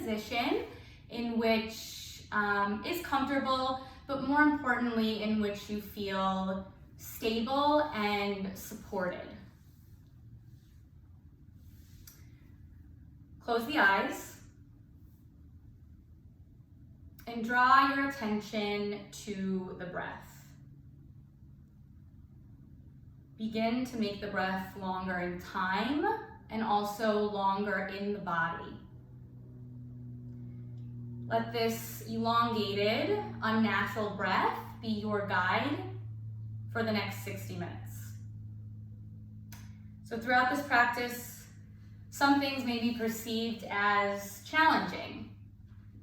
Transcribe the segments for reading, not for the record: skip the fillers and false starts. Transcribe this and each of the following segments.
position in which is comfortable, but more importantly, in which you feel stable and supported. Close the eyes and draw your attention to the breath. Begin to make the breath longer in time and also longer in the body. Let this elongated, unnatural breath be your guide for the next 60 minutes. So throughout this practice, some things may be perceived as challenging,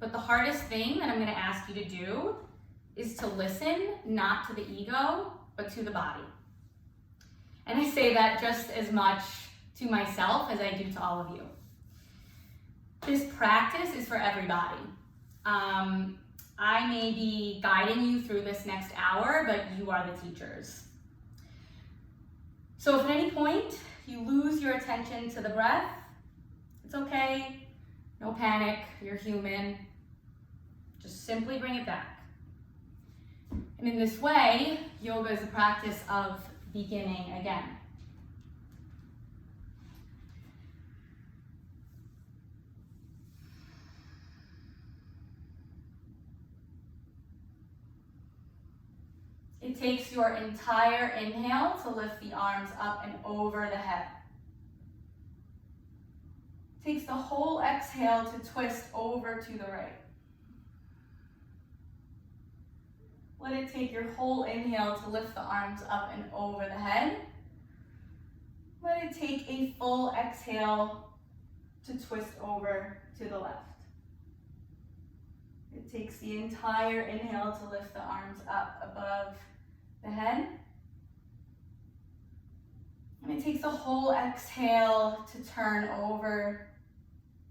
but the hardest thing that I'm going to ask you to do is to listen, not to the ego, but to the body. And I say that just as much to myself as I do to all of you. This practice is for everybody. I may be guiding you through this next hour, but you are the teachers. So if at any point you lose your attention to the breath, it's okay, no panic, you're human. Just simply bring it back. And in this way, yoga is a practice of beginning again. It takes your entire inhale to lift the arms up and over the head. It takes the whole exhale to twist over to the right. Let it take your whole inhale to lift the arms up and over the head. Let it take a full exhale to twist over to the left. It takes the entire inhale to lift the arms up above the head. And it takes the whole exhale to turn over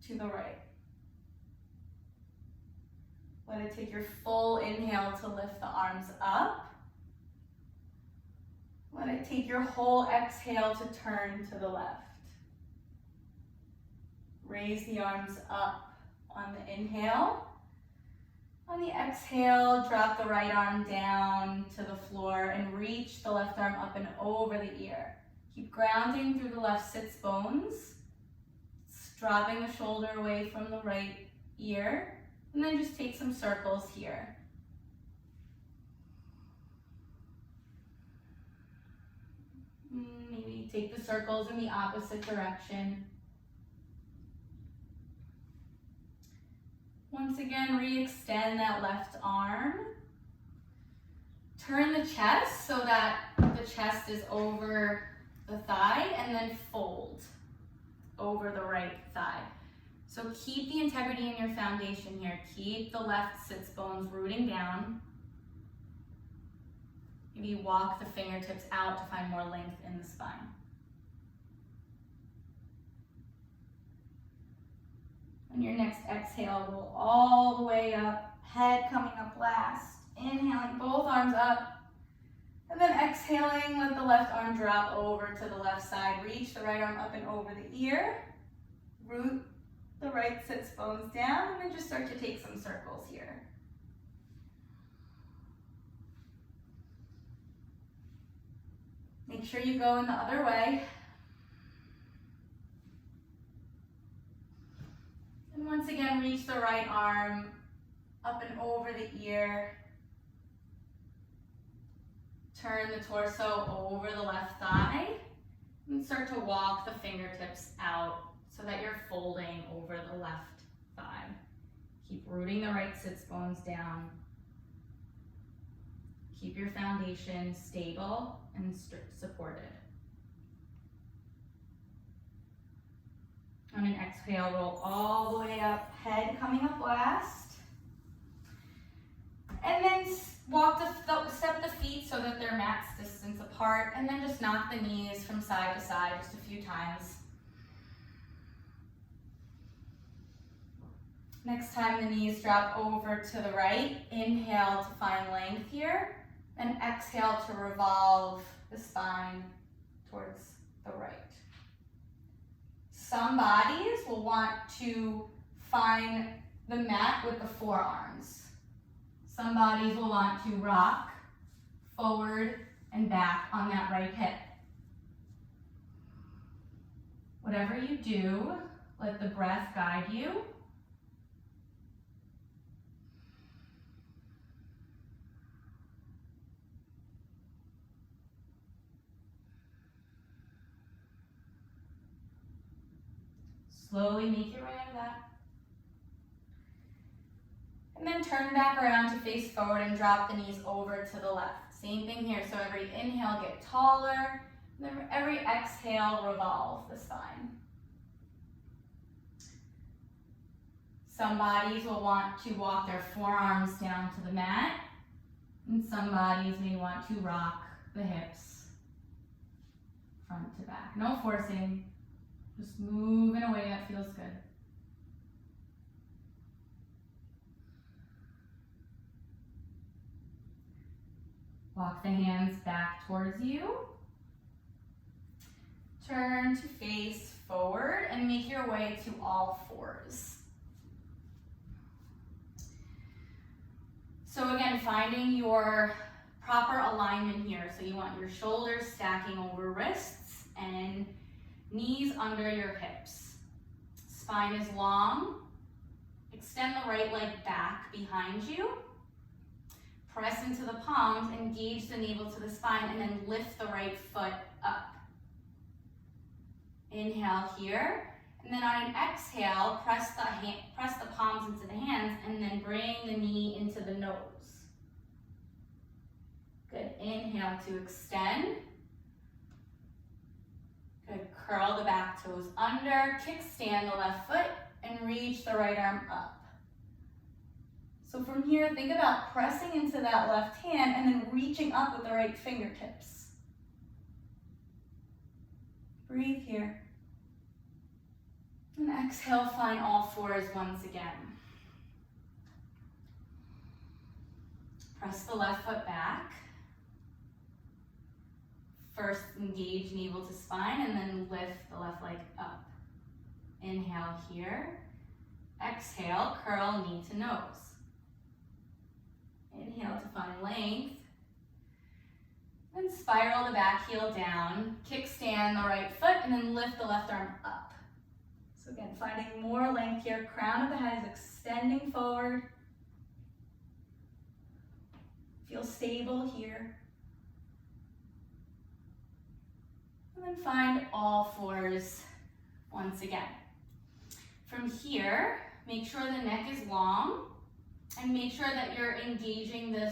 to the right. Let it take your full inhale to lift the arms up. Let it take your whole exhale to turn to the left. Raise the arms up on the inhale. On the exhale, drop the right arm down to the floor and reach the left arm up and over the ear. Keep grounding through the left sits bones, dropping the shoulder away from the right ear, and then just take some circles here. Maybe take the circles in the opposite direction. Once again, re-extend that left arm. Turn the chest so that the chest is over the thigh, and then fold over the right thigh. So keep the integrity in your foundation here. Keep the left sits bones rooting down. Maybe walk the fingertips out to find more length in the spine. On your next exhale, roll all the way up, head coming up last. Inhaling, both arms up. And then exhaling, let the left arm drop over to the left side. Reach the right arm up and over the ear. Root the right sits bones down, and then just start to take some circles here. Make sure you go in the other way. And once again, reach the right arm up and over the ear. Turn the torso over the left thigh. And start to walk the fingertips out so that you're folding over the left thigh. Keep rooting the right sits bones down. Keep your foundation stable and supported. On an exhale, roll all the way up, head coming up last. And then step the feet so that they're max distance apart, and then just knock the knees from side to side just a few times. Next time the knees drop over to the right, inhale to find length here, and exhale to revolve the spine towards the right. Some bodies will want to find the mat with the forearms. Some bodies will want to rock forward and back on that right hip. Whatever you do, let the breath guide you. Slowly make your way out of that. And then turn back around to face forward and drop the knees over to the left. Same thing here, so every inhale, get taller. And then every exhale, revolve the spine. Some bodies will want to walk their forearms down to the mat, and some bodies may want to rock the hips front to back. No forcing, just move in a way that feels good. Walk the hands back towards you. Turn to face forward and make your way to all fours. So again, finding your proper alignment here. So you want your shoulders stacking over wrists and knees under your hips. Spine is long. Extend the right leg back behind you. Press into the palms, engage the navel to the spine, and then lift the right foot up. Inhale here, and then on an exhale, press the palms into the hands, and then bring the knee into the nose. Good, inhale to extend. Good, curl the back toes under, kickstand the left foot, and reach the right arm up. So from here, think about pressing into that left hand and then reaching up with the right fingertips. Breathe here. And exhale, find all fours once again. Press the left foot back. First, engage navel to spine and then lift the left leg up. Inhale here. Exhale, curl knee to nose. Inhale to find length. Then spiral the back heel down, kickstand the right foot, and then lift the left arm up. So again, finding more length here. Crown of the head is extending forward. Feel stable here. And then find all fours once again. From here, make sure the neck is long. And make sure that you're engaging the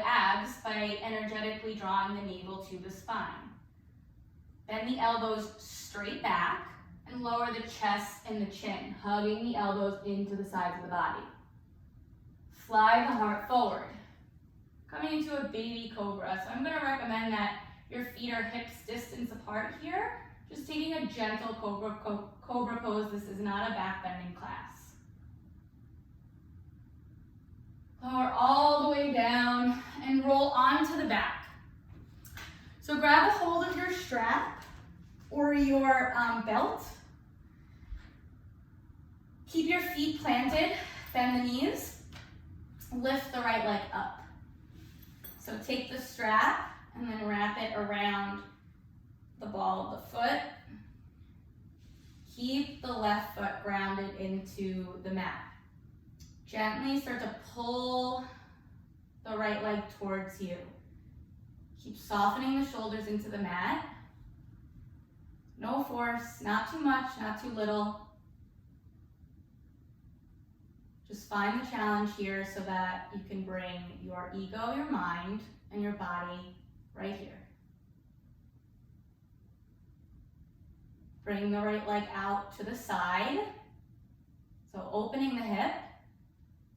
abs by energetically drawing the navel to the spine. Bend the elbows straight back and lower the chest and the chin, hugging the elbows into the sides of the body. Fly the heart forward. Coming into a baby cobra. So I'm going to recommend that your feet are hips distance apart here. Just taking a gentle cobra pose. This is not a back bending class. Lower all the way down and roll onto the back. So grab a hold of your strap or your belt. Keep your feet planted, bend the knees, lift the right leg up. So take the strap and then wrap it around the ball of the foot. Keep the left foot grounded into the mat. Gently start to pull the right leg towards you. Keep softening the shoulders into the mat. No force, not too much, not too little. Just find the challenge here so that you can bring your ego, your mind, and your body right here. Bring the right leg out to the side. So opening the hip.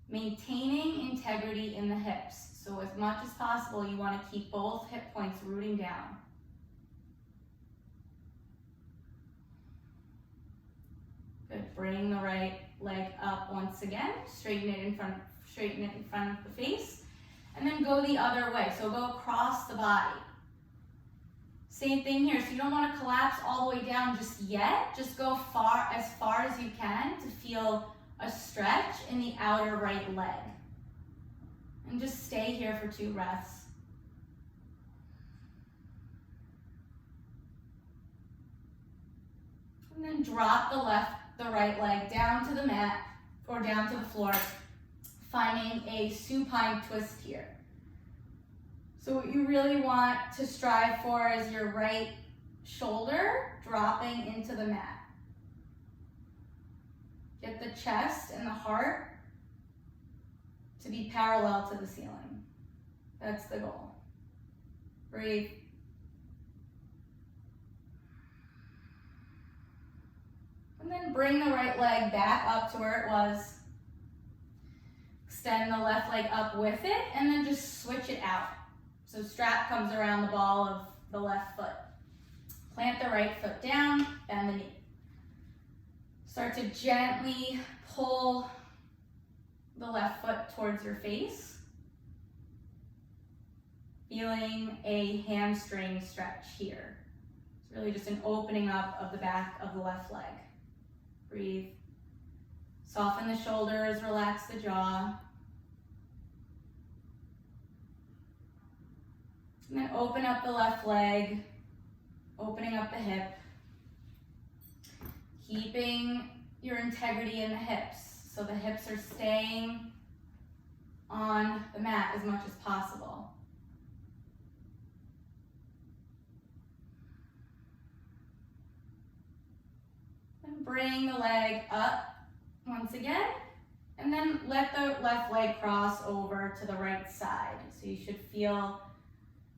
Maintaining integrity in the hips. So as much as possible, you want to keep both hip points rooting down. Good. Bring the right leg up once again. Straighten it in front of the face. And then go the other way. So go across the body. Same thing here. So you don't want to collapse all the way down just yet. Just go as far as you can to feel a stretch in the outer right leg. And just stay here for 2 breaths. And then drop the right leg down to the mat or down to the floor, finding a supine twist here. So what you really want to strive for is your right shoulder dropping into the mat. Get the chest and the heart to be parallel to the ceiling. That's the goal. Breathe. And then bring the right leg back up to where it was. Extend the left leg up with it, and then just switch it out. So strap comes around the ball of the left foot. Plant the right foot down, bend the knee. Start to gently pull the left foot towards your face. Feeling a hamstring stretch here. It's really just an opening up of the back of the left leg. Breathe. Soften the shoulders, relax the jaw. And then open up the left leg, opening up the hip. Keeping your integrity in the hips, so the hips are staying on the mat as much as possible. And bring the leg up once again, and then let the left leg cross over to the right side. So you should feel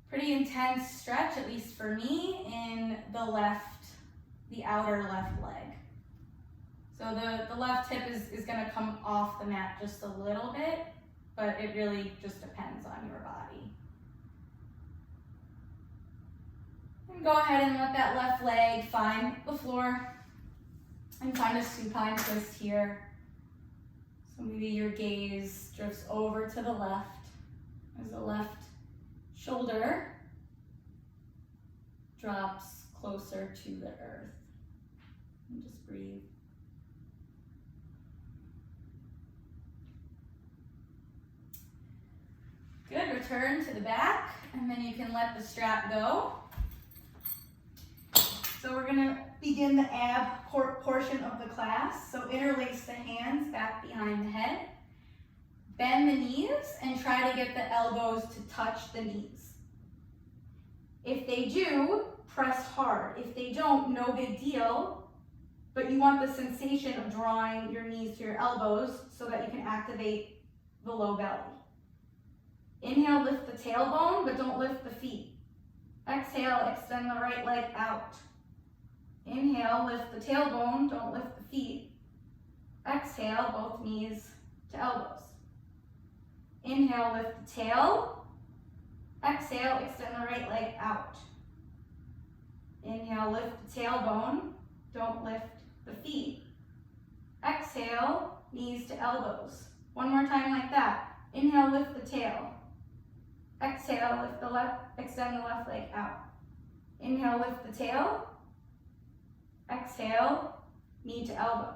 pretty intense stretch, at least for me, in the outer left leg. So the left hip is gonna come off the mat just a little bit, but it really just depends on your body. And go ahead and let that left leg find the floor and find a supine twist here. So maybe your gaze drifts over to the left as the left shoulder drops closer to the earth. And just breathe. Good, return to the back, and then you can let the strap go. So we're gonna begin the ab portion of the class. So interlace the hands back behind the head. Bend the knees and try to get the elbows to touch the knees. If they do, press hard. If they don't, no big deal, but you want the sensation of drawing your knees to your elbows so that you can activate the low belly. Inhale, lift the tailbone, but don't lift the feet. Exhale, extend the right leg out. Inhale, lift the tailbone, don't lift the feet. Exhale, both knees to elbows. Inhale, lift the tail. Exhale, extend the right leg out. Inhale, lift the tailbone, don't lift the feet. Exhale, knees to elbows. One more time like that. Inhale, lift the tail. Exhale, lift the extend the left leg out. Inhale, lift the tail. Exhale, knee to elbow.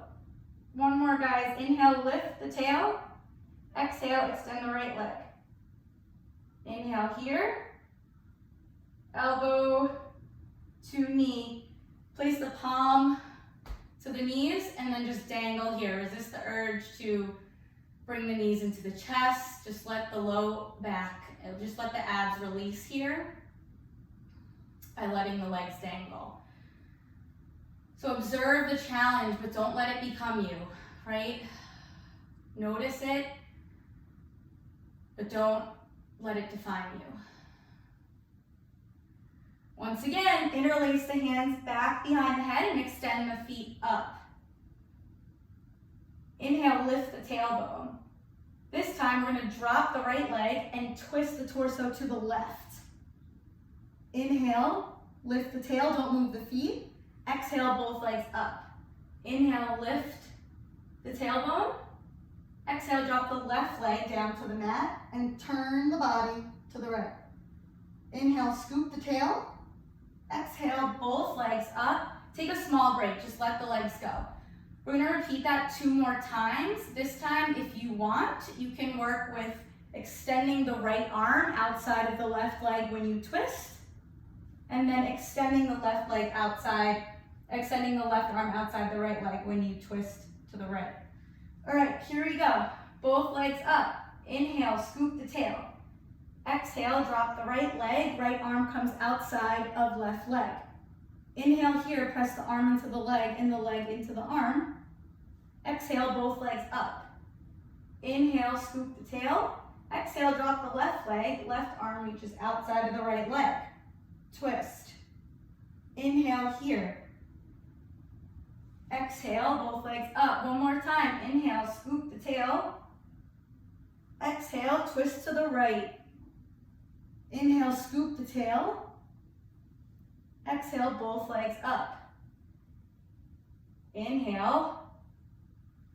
One more, guys. Inhale, lift the tail. Exhale, extend the right leg. Inhale here. Elbow to knee. Place the palm to the knees and then just dangle here. Resist the urge to bring the knees into the chest. Just let the low back, just let the abs release here by letting the legs dangle. So observe the challenge, but don't let it become you, right? Notice it, but don't let it define you. Once again, interlace the hands back behind the head and extend the feet up. Inhale, lift the tailbone. This time we're gonna drop the right leg and twist the torso to the left. Inhale, lift the tail, don't move the feet. Exhale, both legs up. Inhale, lift the tailbone. Exhale, drop the left leg down to the mat and turn the body to the right. Inhale, scoop the tail. Exhale, both legs up. Take a small break, just let the legs go. We're gonna repeat that 2 more times. This time, if you want, you can work with extending the right arm outside of the left leg when you twist, and then extending the left arm outside the right leg when you twist to the right. All right, here we go. Both legs up. Inhale, scoop the tail. Exhale, drop the right leg. Right arm comes outside of left leg. Inhale here, press the arm into the leg and the leg into the arm. Exhale, both legs up. Inhale, scoop the tail. Exhale, drop the left leg. Left arm reaches outside of the right leg. Twist. Inhale here. Exhale, both legs up. One more time. Inhale, scoop the tail. Exhale, twist to the right. Inhale, scoop the tail. Exhale, both legs up. Inhale.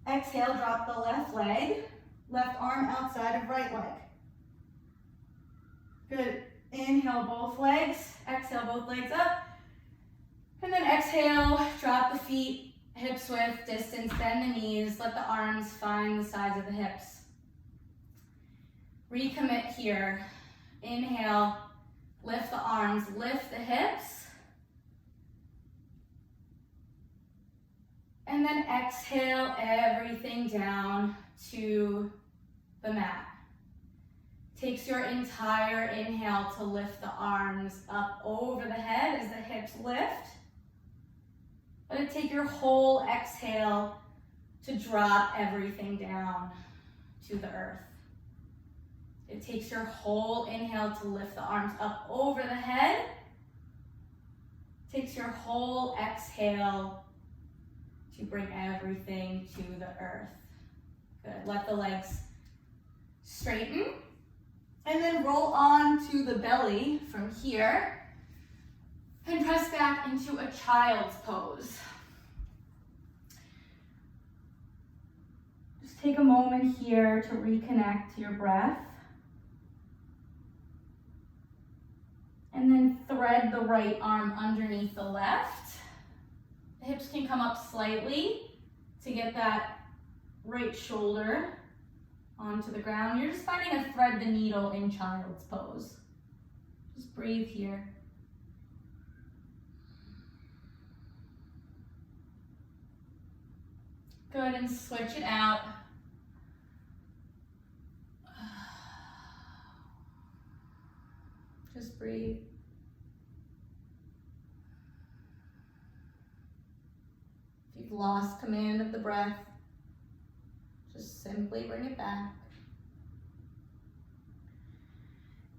Exhale, drop the left leg. Left arm outside of right leg. Good. Inhale, both legs. Exhale, both legs up. And then exhale, drop the feet, hips width, distance, bend the knees. Let the arms find the sides of the hips. Recommit here. Inhale, lift the arms, lift the hips. And then exhale everything down to the mat. Takes your entire inhale to lift the arms up over the head as the hips lift. Let it take your whole exhale to drop everything down to the earth. It takes your whole inhale to lift the arms up over the head. Takes your whole exhale to bring everything to the earth. Good. Let the legs straighten. And then roll on to the belly from here. And press back into a child's pose. Just take a moment here to reconnect to your breath. And then thread the right arm underneath the left. The hips can come up slightly to get that right shoulder onto the ground. You're just finding a thread the needle in child's pose. Just breathe here. Good, and switch it out. Just breathe. If you've lost command of the breath, just simply bring it back.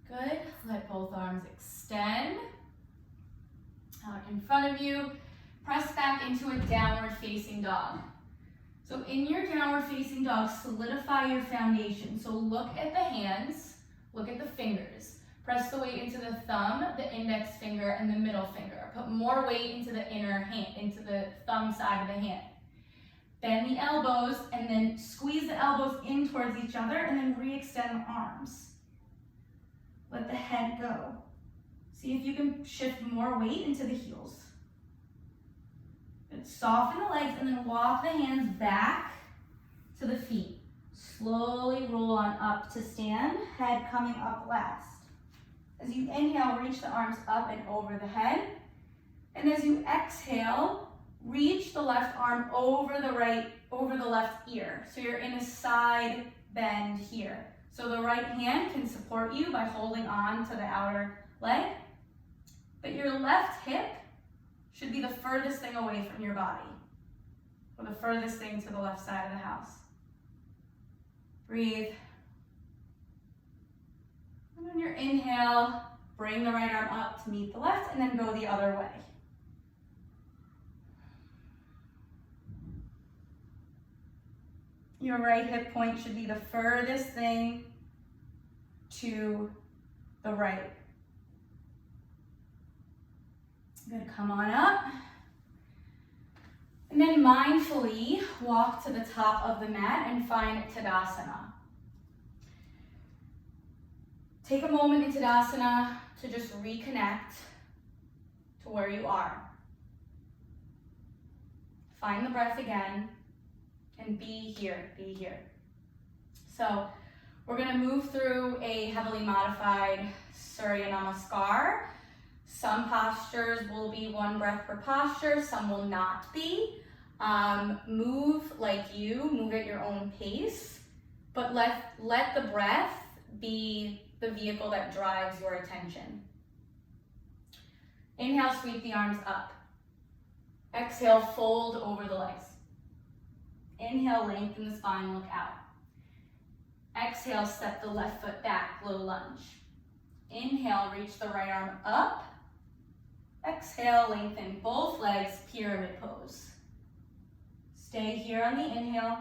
Good. Let both arms extend out in front of you. Press back into a downward facing dog. So in your downward facing dog, solidify your foundation. So look at the hands, look at the fingers. Press the weight into the thumb, the index finger, and the middle finger. Put more weight into the inner hand, into the thumb side of the hand. Bend the elbows and then squeeze the elbows in towards each other and then re-extend the arms. Let the head go. See if you can shift more weight into the heels. Good. Soften the legs and then walk the hands back to the feet. Slowly roll on up to stand, head coming up last. As you inhale, reach the arms up and over the head. And as you exhale, reach the left arm over the left ear. So you're in a side bend here. So the right hand can support you by holding on to the outer leg. But your left hip should be the furthest thing away from your body, or the furthest thing to the left side of the house. Breathe. And on your inhale, bring the right arm up to meet the left and then go the other way. Your right hip point should be the furthest thing to the right. Good, come on up. And then mindfully walk to the top of the mat and find Tadasana. Take a moment in Tadasana to just reconnect to where you are. Find the breath again, and be here, be here. So we're gonna move through a heavily modified Surya Namaskar. Some postures will be one breath per posture, some will not be. Move like you, move at your own pace, but let the breath be the vehicle that drives your attention. Inhale, sweep the arms up. Exhale, fold over the legs. Inhale, lengthen the spine, look out. Exhale, step the left foot back, low lunge. Inhale, reach the right arm up. Exhale, lengthen both legs, pyramid pose. Stay here on the inhale.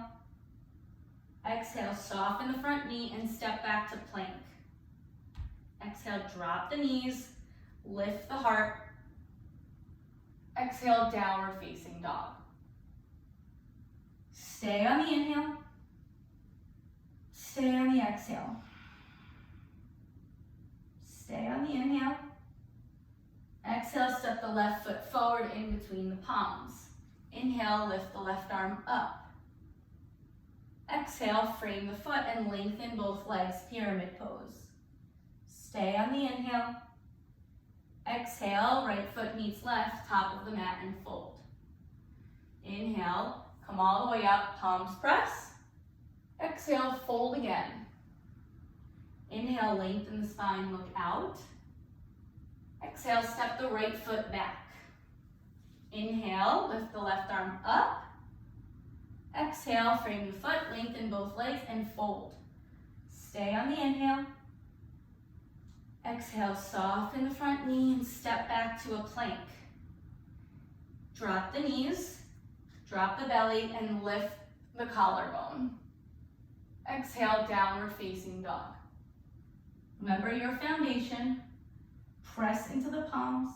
Exhale, soften the front knee and step back to plank. Exhale, drop the knees, lift the heart. Exhale, downward facing dog. Stay on the inhale. Stay on the exhale. Stay on the inhale. Exhale, step the left foot forward in between the palms. Inhale, lift the left arm up. Exhale, frame the foot and lengthen both legs, pyramid pose. Stay on the inhale. Exhale, right foot meets left, top of the mat and fold. Inhale, come all the way up, palms press. Exhale, fold again. Inhale, lengthen the spine, look out. Exhale, step the right foot back. Inhale, lift the left arm up. Exhale, frame the foot, lengthen both legs and fold. Stay on the inhale. Exhale, soften the front knee and step back to a plank. Drop the knees, drop the belly and lift the collarbone. Exhale, downward facing dog. Remember your foundation. Press into the palms.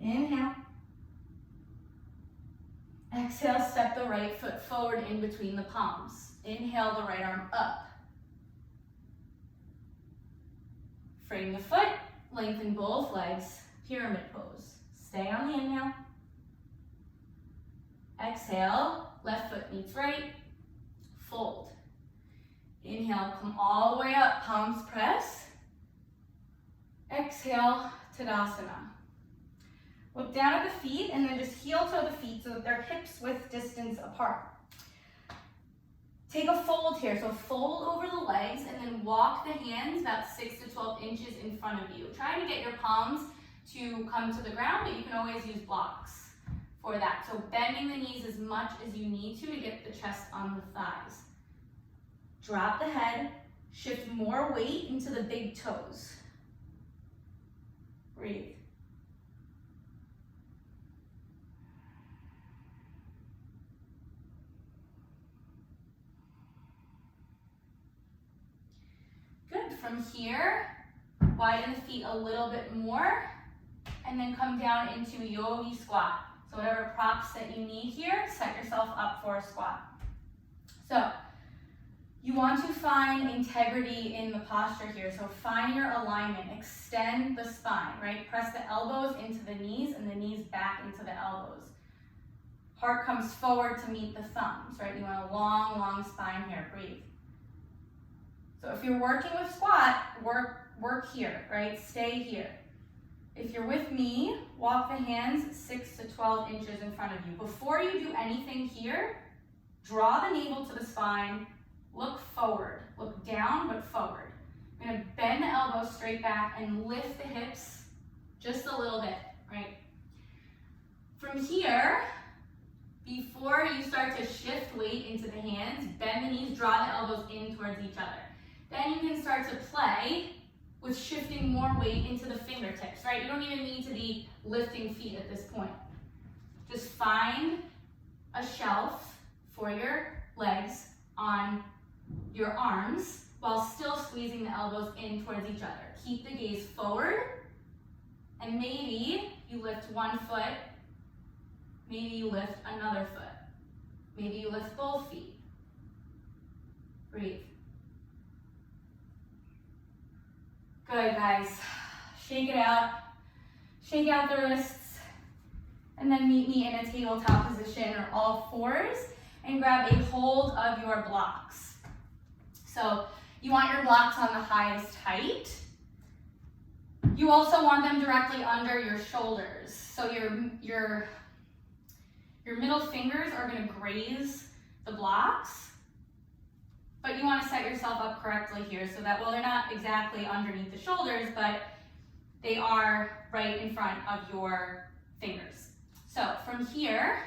Inhale. Exhale, step the right foot forward in between the palms. Inhale, the right arm up. Frame the foot, lengthen both legs, pyramid pose. Stay on the inhale. Exhale, left foot meets right, fold. Inhale, come all the way up, palms press. Exhale, Tadasana. Look down at the feet and then just heel toe the feet so that they're hips width distance apart. Take a fold here, so fold over the legs and then walk the hands about 6 to 12 inches in front of you. Try to get your palms to come to the ground, but you can always use blocks for that. So bending the knees as much as you need to get the chest on the thighs. Drop the head, shift more weight into the big toes. Breathe. Good. From here, widen the feet a little bit more and then come down into a yogi squat. So whatever props that you need here, set yourself up for a squat. So you want to find integrity in the posture here. So find your alignment, extend the spine, right? Press the elbows into the knees and the knees back into the elbows. Heart comes forward to meet the thumbs, right? You want a long, long spine here, breathe. So if you're working with squat, work here, right? Stay here. If you're with me, walk the hands 6 to 12 inches in front of you. Before you do anything here, draw the navel to the spine, look forward, look down but forward. I'm gonna bend the elbows straight back and lift the hips just a little bit, right? From here, before you start to shift weight into the hands, bend the knees, draw the elbows in towards each other. Then you can start to play with shifting more weight into the fingertips, right? You don't even need to be lifting feet at this point. Just find a shelf for your legs on your arms while still squeezing the elbows in towards each other. Keep the gaze forward, and maybe you lift one foot, maybe you lift another foot, maybe you lift both feet. Breathe. Good, guys. Shake it out. Shake out the wrists. And then meet me in a tabletop position or all fours and grab a hold of your blocks. So you want your blocks on the highest height. You also want them directly under your shoulders. So your middle fingers are going to graze the blocks, but you want to set yourself up correctly here so that, well, they're not exactly underneath the shoulders, but they are right in front of your fingers. So from here,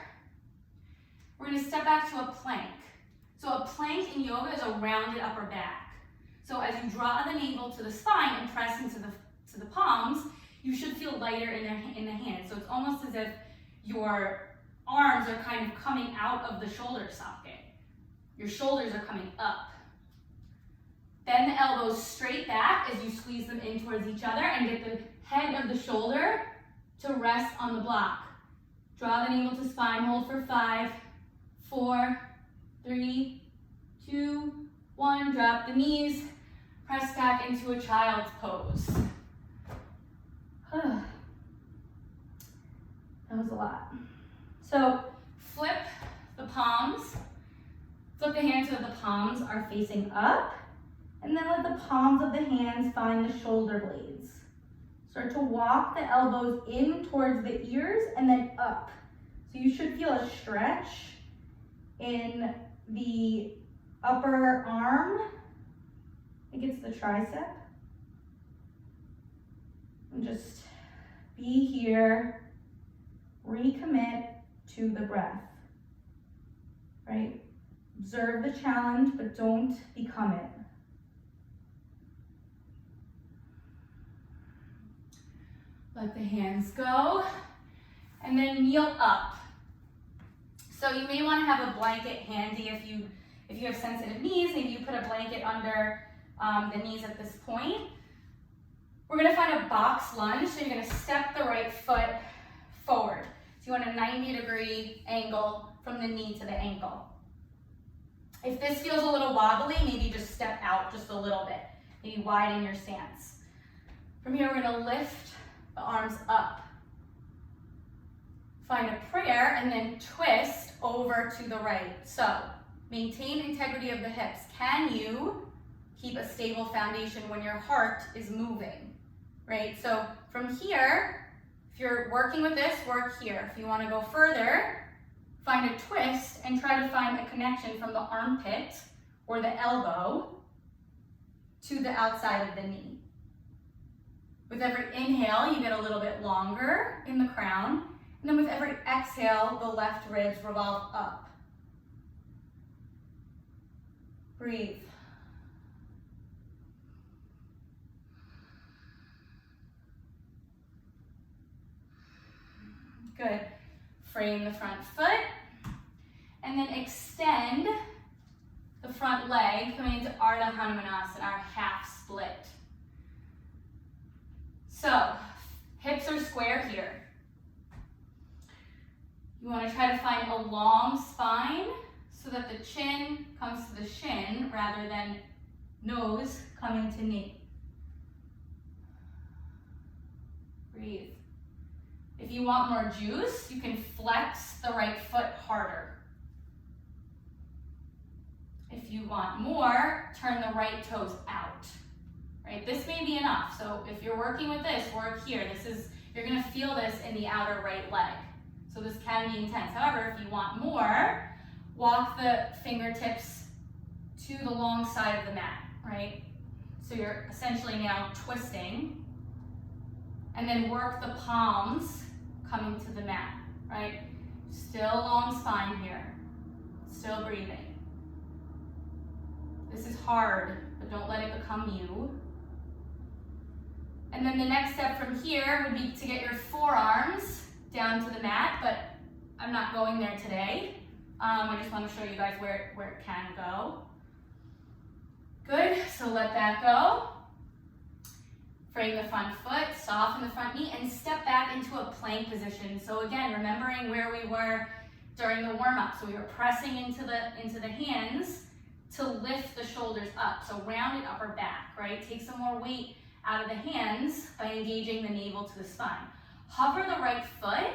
we're going to step back to a plank. So a plank in yoga is a rounded upper back. So as you draw the navel to the spine and press into the palms, you should feel lighter in the hands. So it's almost as if your arms are kind of coming out of the shoulder socket. Your shoulders are coming up. Then the elbows straight back as you squeeze them in towards each other and get the head of the shoulder to rest on the block. Draw the navel to spine, hold for 5, 4, 3, 2, 1. Drop the knees, press back into a child's pose. That was a lot. So flip the palms, flip the hands so that the palms are facing up, and then let the palms of the hands find the shoulder blades. Start to walk the elbows in towards the ears and then up. So you should feel a stretch in the upper arm. I think it's the tricep. And just be here, recommit to the breath, right? Observe the challenge, but don't become it. Let the hands go, and then kneel up. So you may want to have a blanket handy if you have sensitive knees. Maybe you put a blanket under the knees at this point. We're going to find a box lunge, so you're going to step the right foot forward. So you want a 90-degree angle from the knee to the ankle. If this feels a little wobbly, maybe just step out just a little bit. Maybe widen your stance. From here, we're going to lift the arms up. Find a prayer and then twist over to the right. So maintain integrity of the hips. Can you keep a stable foundation when your heart is moving, right? So from here, if you're working with this, work here. If you want to go further, find a twist and try to find a connection from the armpit or the elbow to the outside of the knee. With every inhale, you get a little bit longer in the crown. And then with every exhale, the left ribs revolve up. Breathe. Good. Frame the front foot. And then extend the front leg, coming into Ardha Hanumanasana, our half split. So, hips are square here. You want to try to find a long spine so that the chin comes to the shin rather than nose coming to knee. Breathe. If you want more juice, you can flex the right foot harder. If you want more, turn the right toes out. Right? This may be enough. So if you're working with this, work here. You're going to feel this in the outer right leg. So this can be intense. However, if you want more, walk the fingertips to the long side of the mat, right? So you're essentially now twisting, and then work the palms coming to the mat, right? Still long spine here. Still breathing. This is hard, but don't let it become you. And then the next step from here would be to get your forearms down to the mat, but I'm not going there today. I just want to show you guys where it can go. Good, so let that go. Frame the front foot, soften the front knee, and step back into a plank position. So again, remembering where we were during the warm-up. So we were pressing into the hands to lift the shoulders up. So rounded upper back, right? Take some more weight out of the hands by engaging the navel to the spine. Hover the right foot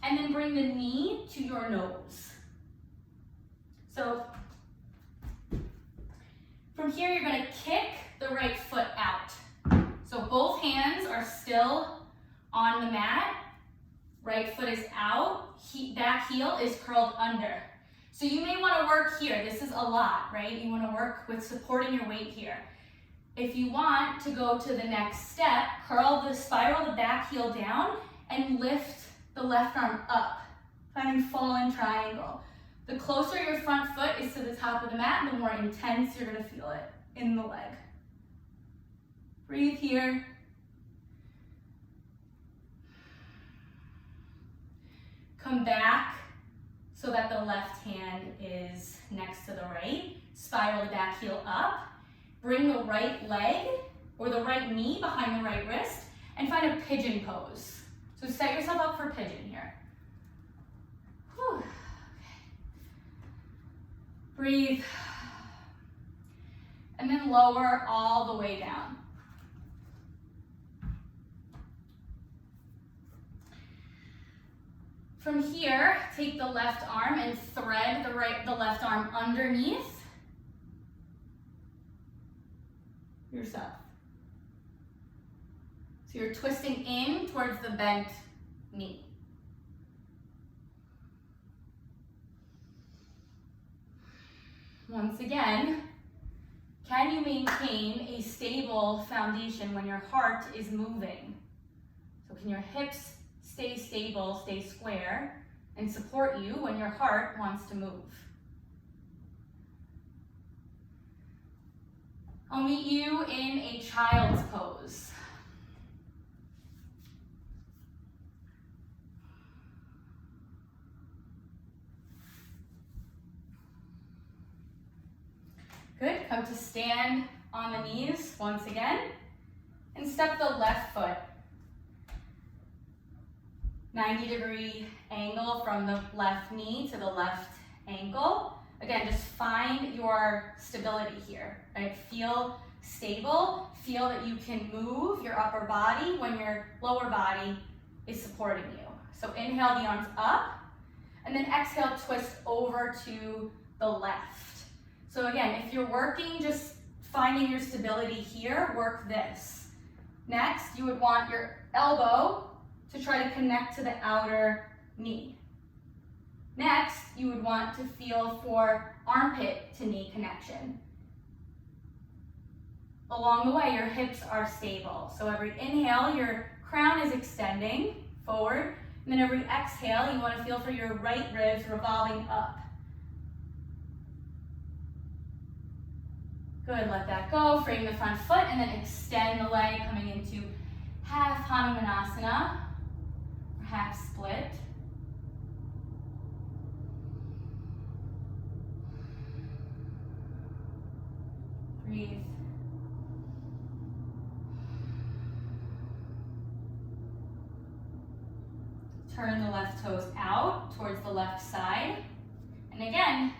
and then bring the knee to your nose. So from here, you're gonna kick the right foot out. So both hands are still on the mat. Right foot is out, back heel is curled under. So you may wanna work here. This is a lot, right? You wanna work with supporting your weight here. If you want to go to the next step, spiral the back heel down and lift the left arm up, finding fallen triangle. The closer your front foot is to the top of the mat, the more intense you're gonna feel it in the leg. Breathe here. Come back so that the left hand is next to the right. Spiral the back heel up. Bring the right leg or the right knee behind the right wrist and find a pigeon pose. So set yourself up for pigeon here. Whew. Okay. Breathe. And then lower all the way down. From here, take the left arm and thread the left arm underneath yourself. So you're twisting in towards the bent knee. Once again, can you maintain a stable foundation when your heart is moving? So can your hips stay stable, stay square, and support you when your heart wants to move? I'll meet you in a child's pose. Good, come to stand on the knees once again, and step the left foot. 90-degree angle from the left knee to the left ankle. Again, just find your stability here, right? Feel stable, feel that you can move your upper body when your lower body is supporting you. So inhale the arms up, and then exhale, twist over to the left. So again, if you're working, just finding your stability here, work this. Next, you would want your elbow to try to connect to the outer knee. Next, you would want to feel for armpit to knee connection. Along the way, your hips are stable. So every inhale, your crown is extending forward, and then every exhale, you want to feel for your right ribs revolving up. Good, let that go. Frame the front foot, and then extend the leg, coming into half Hanumanasana, or half split. Breathe. Turn the left toes out towards the left side. And again,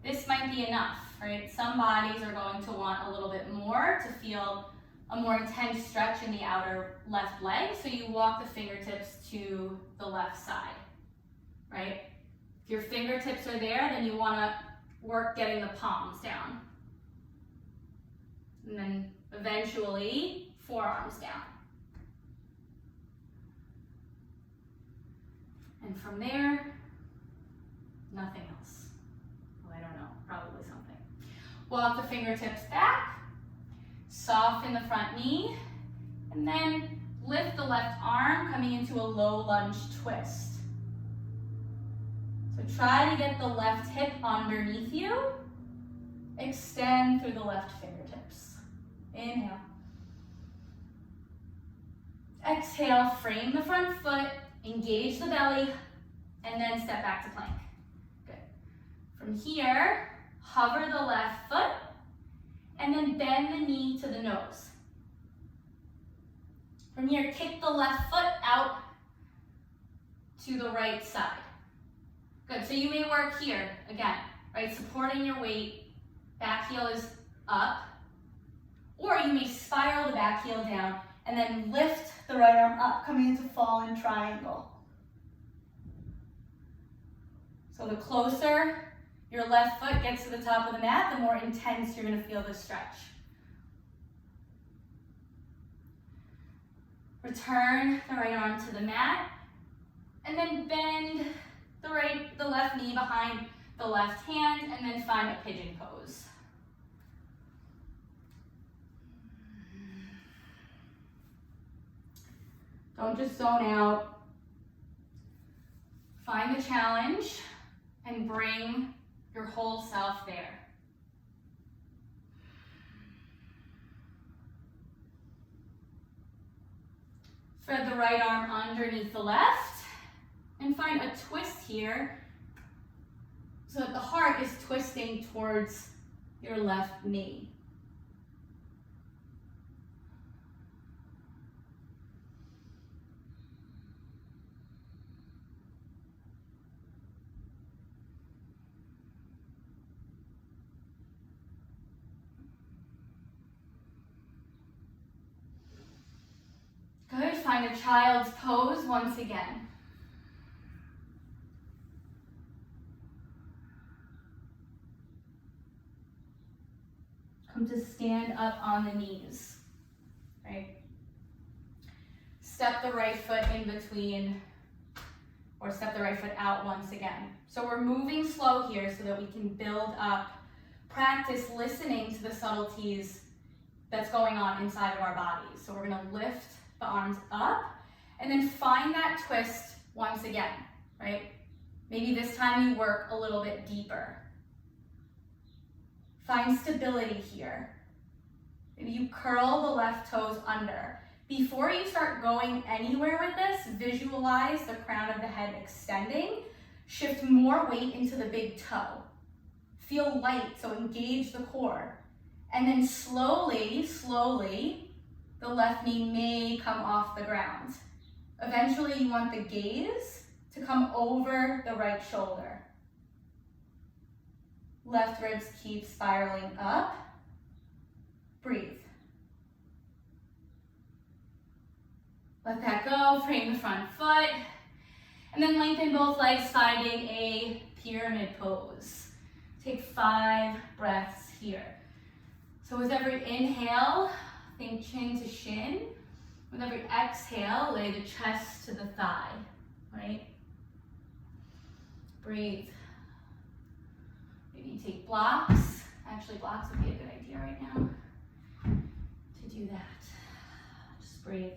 this might be enough, right? Some bodies are going to want a little bit more to feel a more intense stretch in the outer left leg. So you walk the fingertips to the left side, right? If your fingertips are there, then you want to work getting the palms down. And then eventually, forearms down. And from there, nothing else. Well, I don't know, probably something. Walk the fingertips back, soften the front knee, and then lift the left arm, coming into a low lunge twist. So try to get the left hip underneath you. Extend through the left fingertips. Inhale. Exhale, frame the front foot, engage the belly, and then step back to plank. Good. From here, hover the left foot, and then bend the knee to the nose. From here, kick the left foot out to the right side. Good, so you may work here, again, right, supporting your weight, back heel is up, or you may spiral the back heel down and then lift the right arm up, coming into fallen triangle. So the closer your left foot gets to the top of the mat, the more intense you're going to feel this stretch. Return the right arm to the mat, and then bend the left knee behind the left hand, and then find a pigeon pose. Don't just zone out. Find the challenge and bring your whole self there. Thread the right arm underneath the left and find a twist here so that the heart is twisting towards your left knee. Good, find a child's pose once again. Come to stand up on the knees, right? Step the right foot in between, or step the right foot out once again. So we're moving slow here so that we can build up, practice listening to the subtleties that's going on inside of our bodies. So we're gonna lift the arms up, and then find that twist once again, right? Maybe this time you work a little bit deeper. Find stability here. Maybe you curl the left toes under. Before you start going anywhere with this, visualize the crown of the head extending. Shift more weight into the big toe. Feel light, so engage the core. And then slowly, the left knee may come off the ground. Eventually, you want the gaze to come over the right shoulder. Left ribs keep spiraling up. Breathe. Let that go, frame the front foot. And then lengthen both legs, finding a pyramid pose. Take 5 breaths here. So with every inhale, think chin to shin. With every exhale, lay the chest to the thigh, right? Breathe. Maybe you take blocks. Actually, blocks would be a good idea right now to do that. Just breathe.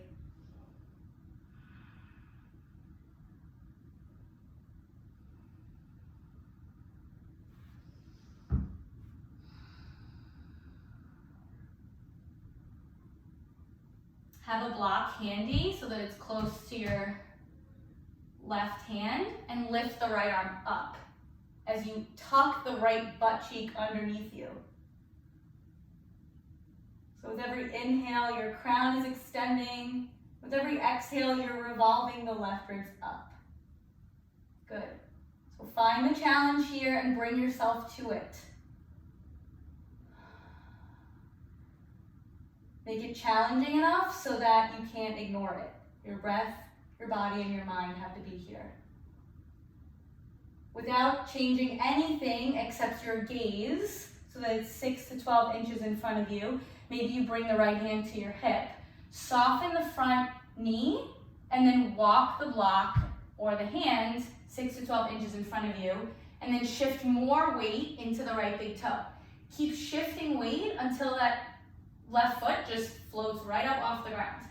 Have a block handy so that it's close to your left hand, and lift the right arm up as you tuck the right butt cheek underneath you. So with every inhale, your crown is extending. With every exhale, you're revolving the left ribs up. Good. So find the challenge here and bring yourself to it. Make it challenging enough so that you can't ignore it. Your breath, your body, and your mind have to be here. Without changing anything except your gaze, so that it's 6 to 12 inches in front of you, maybe you bring the right hand to your hip. Soften the front knee, and then walk the block or the hand 6 to 12 inches in front of you, and then shift more weight into the right big toe. Keep shifting weight until that left foot just floats right up off the ground.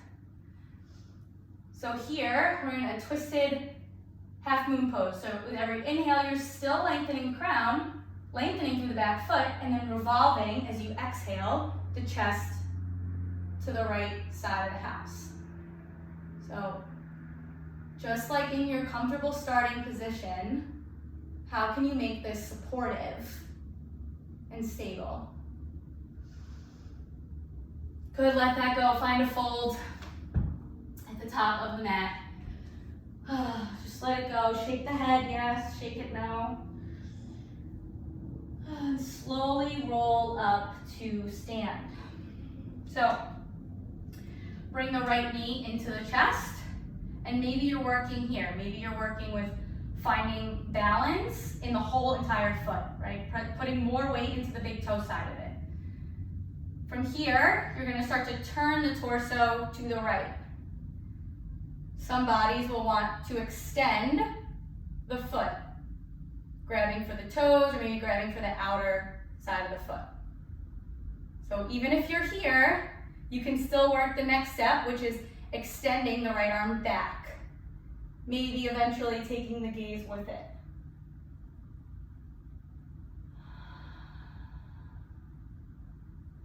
So here, we're in a twisted half moon pose. So with every inhale, you're still lengthening the crown, lengthening through the back foot, and then revolving as you exhale the chest to the right side of the house. So just like in your comfortable starting position, how can you make this supportive and stable? Good, let that go. Find a fold at the top of the mat. Just let it go. Shake the head, yes. Shake it now. And slowly roll up to stand. So, bring the right knee into the chest. And maybe you're working here. Maybe you're working with finding balance in the whole entire foot, right? Putting more weight into the big toe side of it. From here, you're going to start to turn the torso to the right. Some bodies will want to extend the foot, grabbing for the toes or maybe grabbing for the outer side of the foot. So even if you're here, you can still work the next step, which is extending the right arm back. Maybe eventually taking the gaze with it.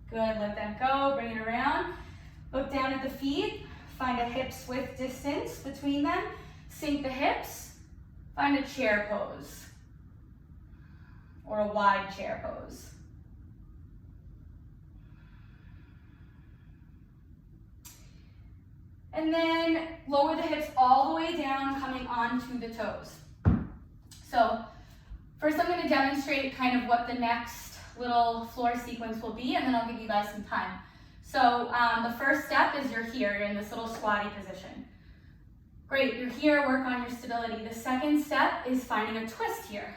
Good, let that go, bring it around. Look down at the feet, find a hips width distance between them. Sink the hips, find a chair pose or a wide chair pose. And then lower the hips all the way down, coming onto the toes. So first I'm going to demonstrate kind of what the next little floor sequence will be, and then I'll give you guys some time. So the first step is you're here, you're in this little squatty position. Great, you're here, work on your stability. The second step is finding a twist here,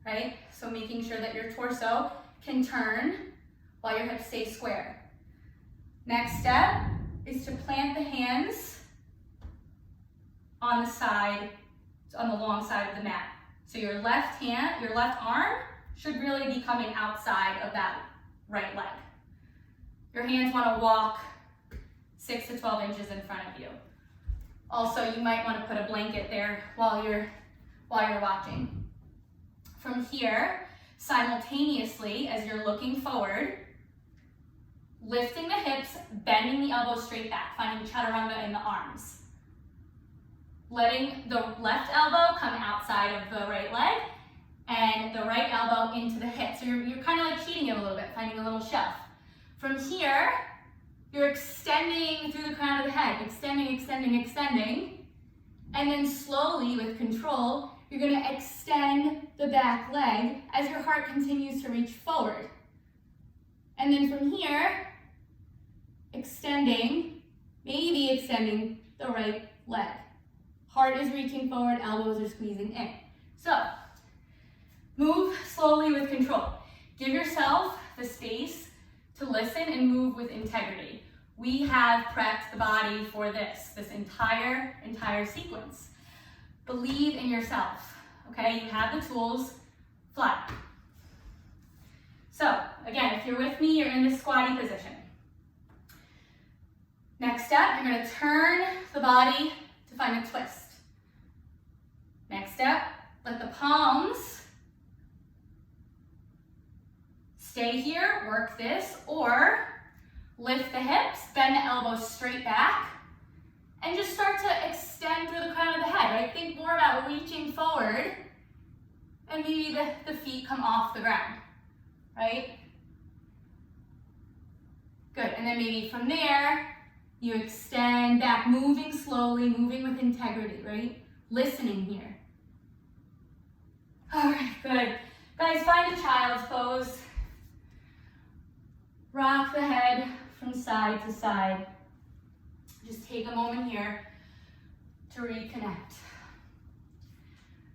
right? So making sure that your torso can turn while your hips stay square. Next step is to plant the hands on the side, on the long side of the mat. So your left hand, your left arm should really be coming outside of that right leg. Your hands want to walk 6 to 12 inches in front of you. Also, you might want to put a blanket there while you're watching. From here, simultaneously, as you're looking forward, lifting the hips, bending the elbows straight back, finding chaturanga in the arms. Letting the left elbow come outside of the right leg and the right elbow into the hip. So you're kind of like cheating it a little bit, finding a little shelf. From here, you're extending through the crown of the head, extending, extending, extending. And then slowly, with control, you're going to extend the back leg as your heart continues to reach forward. And then from here, extending, maybe extending the right leg. Heart is reaching forward, elbows are squeezing in. So, move slowly with control. Give yourself the space to listen and move with integrity. We have prepped the body for this entire sequence. Believe in yourself, okay? You have the tools, fly. So, again, if you're with me, you're in this squatty position. Next step, you're gonna turn the body to find a twist. Next step, let the palms stay here, work this, or lift the hips, bend the elbows straight back, and just start to extend through the crown of the head, right? Think more about reaching forward, and maybe the feet come off the ground, right? Good, and then maybe from there, you extend back, moving slowly, moving with integrity, right? Listening here. All right, good. Guys, find a child's pose. Rock the head from side to side. Just take a moment here to reconnect.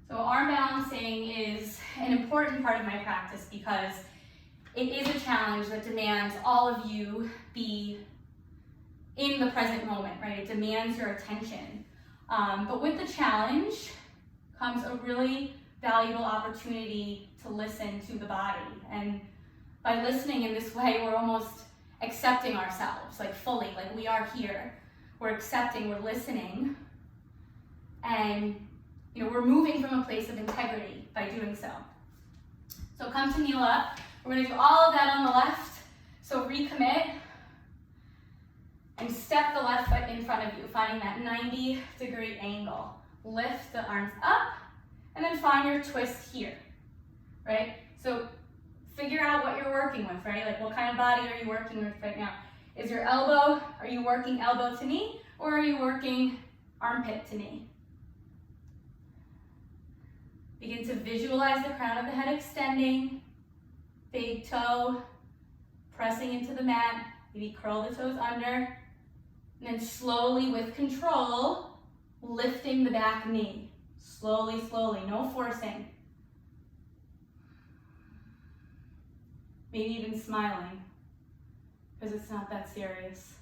So arm balancing is an important part of my practice because it is a challenge that demands all of you be in the present moment, right? It demands your attention. But with the challenge comes a really valuable opportunity to listen to the body. And by listening in this way, we're almost accepting ourselves, like fully, like we are here. We're accepting, we're listening, and we're moving from a place of integrity by doing so. So come to kneel up. We're gonna do all of that on the left. So recommit and step the left foot in front of you, finding that 90-degree angle. Lift the arms up, and then find your twist here, right? So figure out what you're working with, right? Like what kind of body are you working with right now? Is your elbow, are you working elbow to knee, or are you working armpit to knee? Begin to visualize the crown of the head extending, big toe pressing into the mat, maybe curl the toes under, and then slowly with control, lifting the back knee. Slowly, slowly, no forcing. Maybe even smiling, because it's not that serious.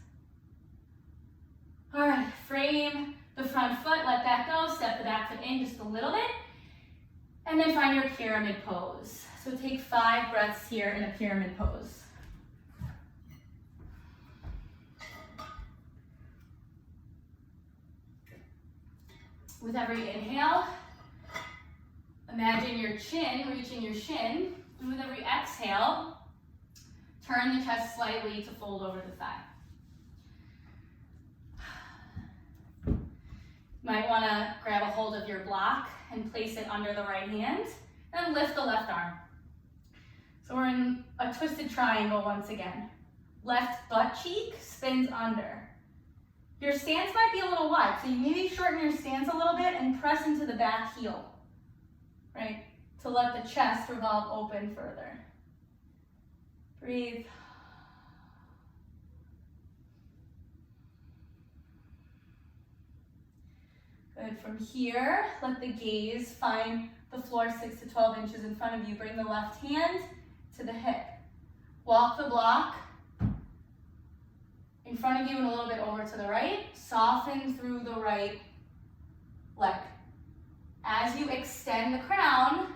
All right, frame the front foot, let that go, step the back foot in just a little bit, and then find your pyramid pose. So take 5 breaths here in a pyramid pose. With every inhale, imagine your chin, reaching your shin, and with every exhale, turn the chest slightly to fold over the thigh. You might want to grab a hold of your block and place it under the right hand, and lift the left arm. So we're in a twisted triangle once again. Left butt cheek spins under. Your stance might be a little wide, so you maybe shorten your stance a little bit and press into the back heel, right? To let the chest revolve open further. Breathe. Good. From here, let the gaze find the floor 6 to 12 inches in front of you. Bring the left hand to the hip. Walk the block in front of you and a little bit over to the right. Soften through the right leg. As you extend the crown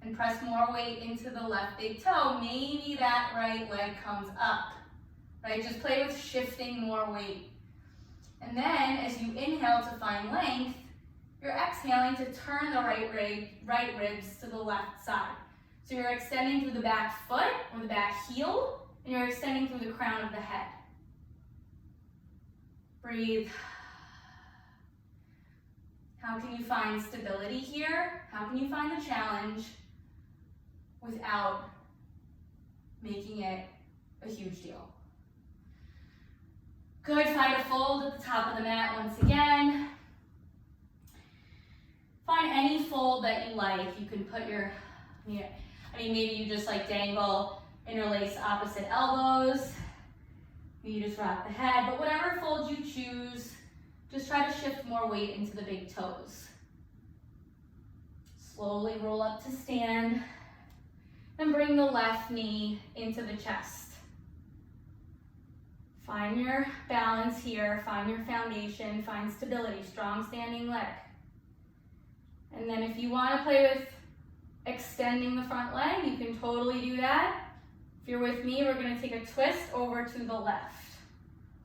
and press more weight into the left big toe, maybe that right leg comes up, right? Just play with shifting more weight. And then as you inhale to find length, you're exhaling to turn the right ribs to the left side. So you're extending through the back foot or the back heel, and you're extending through the crown of the head. Breathe. How can you find stability here? How can you find the challenge without making it a huge deal? Good, find a fold at the top of the mat once again. Find any fold that you like. You can put your, maybe you just like dangle, interlace opposite elbows. You just rock the head, but whatever fold you choose, just try to shift more weight into the big toes. Slowly roll up to stand, and bring the left knee into the chest. Find your balance here, find your foundation, find stability, strong standing leg. And then if you want to play with extending the front leg, you can totally do that. If you're with me, we're going to take a twist over to the left.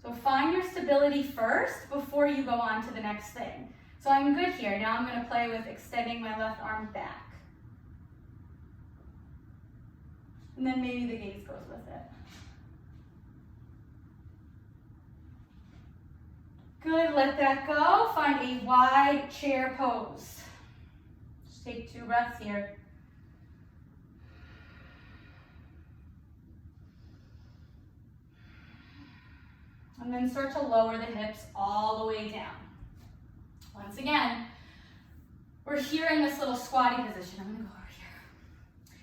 So find your stability first before you go on to the next thing. So I'm good here. Now I'm going to play with extending my left arm back. And then maybe the gaze goes with it. Good, let that go. Find a wide chair pose. Just take 2 breaths here. And then start to lower the hips all the way down. Once again, we're here in this little squatty position. I'm gonna go over here.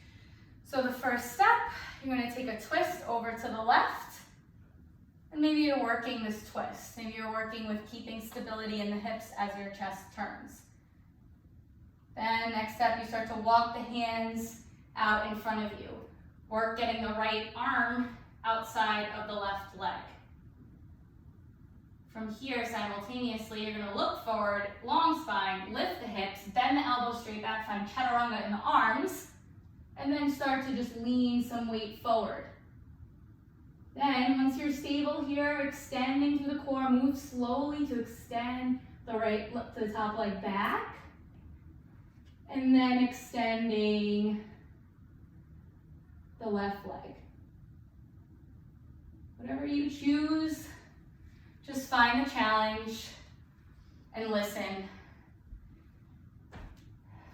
So the first step, you're gonna take a twist over to the left. And maybe you're working this twist. Maybe you're working with keeping stability in the hips as your chest turns. Then next step, you start to walk the hands out in front of you. Work getting the right arm outside of the left leg. From here, simultaneously, you're gonna look forward, long spine, lift the hips, bend the elbows straight back, find chaturanga in the arms, and then start to just lean some weight forward. Then, once you're stable here, extending through the core, move slowly to extend the right to the top leg back. And then extending the left leg. Whatever you choose, just find the challenge and listen.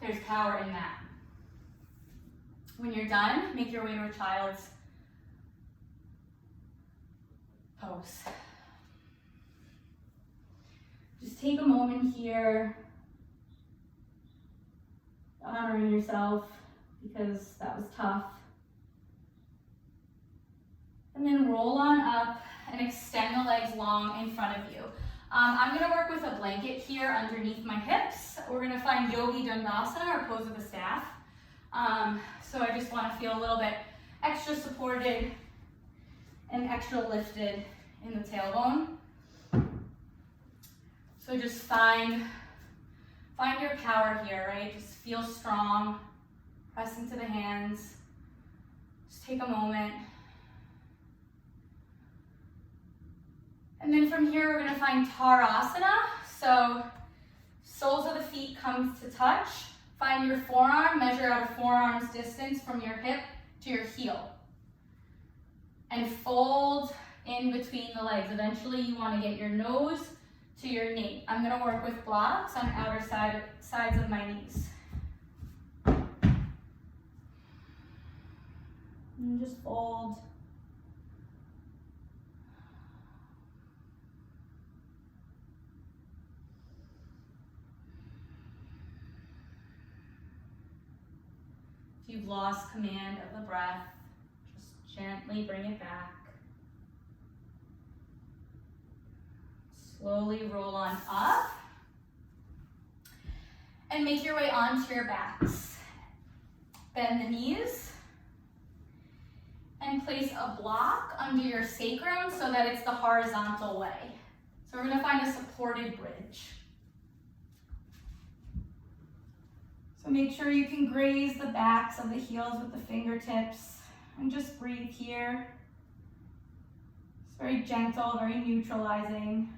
There's power in that. When you're done, make your way to a child's pose. Just take a moment here, honoring yourself because that was tough. And then roll on up and extend the legs long in front of you. I'm gonna work with a blanket here underneath my hips. We're gonna find Yogi Dandasana, or pose of the staff. So I just wanna feel a little bit extra supported and extra lifted in the tailbone. So just find your power here, right? Just feel strong, press into the hands. Just take a moment. And then from here, we're gonna find Tarasana. So soles of the feet come to touch. Find your forearm, measure out a forearm's distance from your hip to your heel. And fold in between the legs. Eventually you wanna get your nose to your knee. I'm gonna work with blocks on outer sides of my knees. And just fold. If you've lost command of the breath, just gently bring it back. Slowly roll on up. And make your way onto your backs. Bend the knees. And place a block under your sacrum so that it's the horizontal way. So we're gonna find a supported bridge. So make sure you can graze the backs of the heels with the fingertips and just breathe here. It's very gentle, very neutralizing.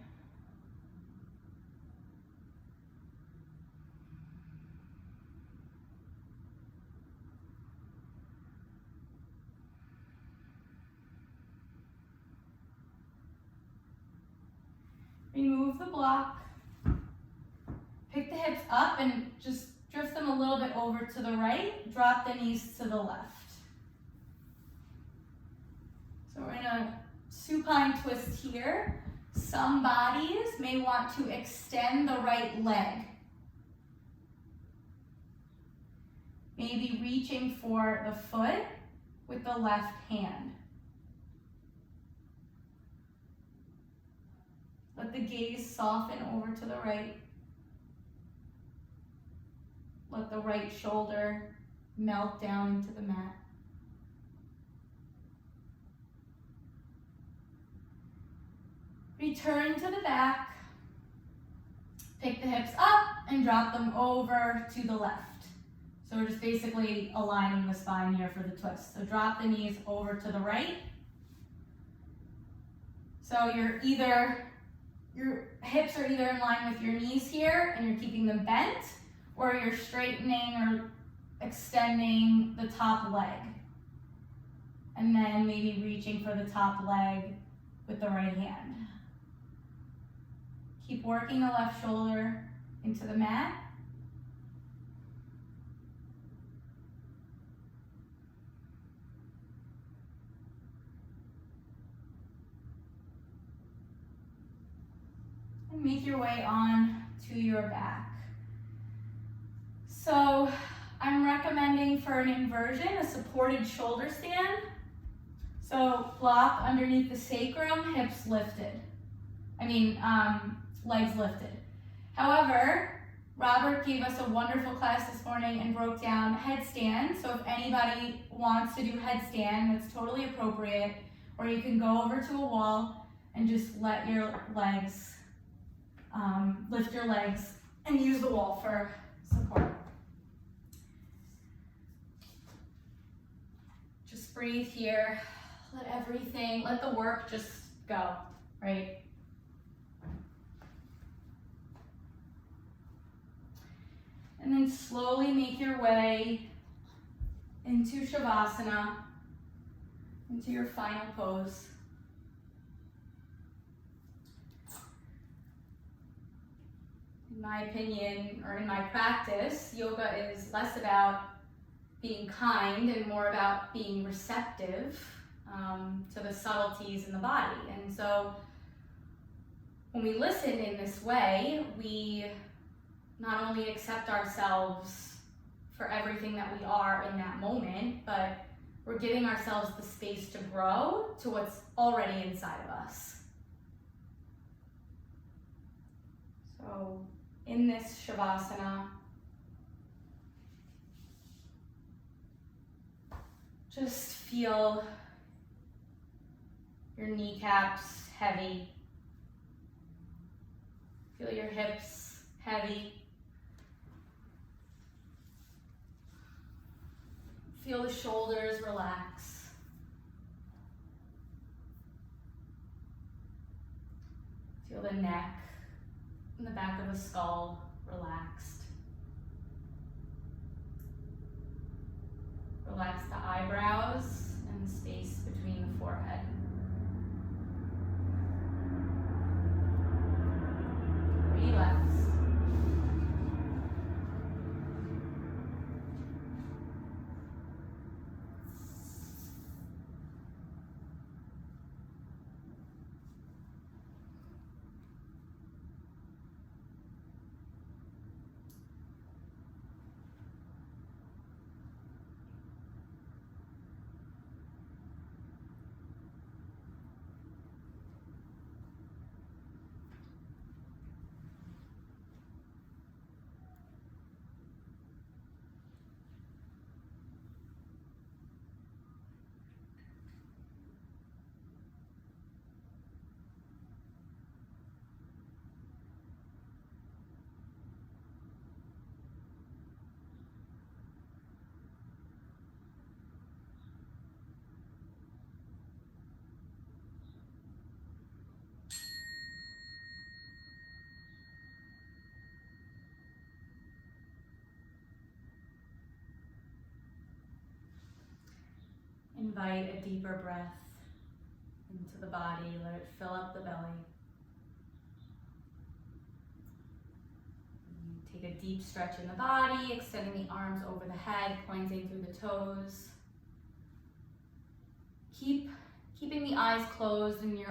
Remove the block. Pick the hips up and just drift them a little bit over to the right. Drop the knees to the left. So we're in a supine twist here. Some bodies may want to extend the right leg. Maybe reaching for the foot with the left hand. Let the gaze soften over to the right. Let the right shoulder melt down into the mat. Return to the back. Pick the hips up and drop them over to the left. So we're just basically aligning the spine here for the twist. So drop the knees over to the right. So your hips are either in line with your knees here and you're keeping them bent, or you're straightening or extending the top leg. And then maybe reaching for the top leg with the right hand. Keep working the left shoulder into the mat. And make your way on to your back. So I'm recommending for an inversion, a supported shoulder stand. So block underneath the sacrum, hips lifted. Legs lifted. However, Robert gave us a wonderful class this morning and broke down headstand. So if anybody wants to do headstand, that's totally appropriate. Or you can go over to a wall and just let your legs, lift your legs and use the wall for support. Just breathe here. Let the work just go, right? And then slowly make your way into Shavasana, into your final pose. In my opinion, or in my practice, yoga is less about being kind and more about being receptive to the subtleties in the body. And so when we listen in this way, we not only accept ourselves for everything that we are in that moment, but we're giving ourselves the space to grow to what's already inside of us. So in this Shavasana, just feel your kneecaps heavy. Feel your hips heavy. Feel the shoulders relax. Feel the neck and the back of the skull relaxed. Relax the eyebrows and the space between the forehead. Relax. Invite a deeper breath into the body. Let it fill up the belly. Take a deep stretch in the body, extending the arms over the head, pointing through the toes. Keeping the eyes closed and your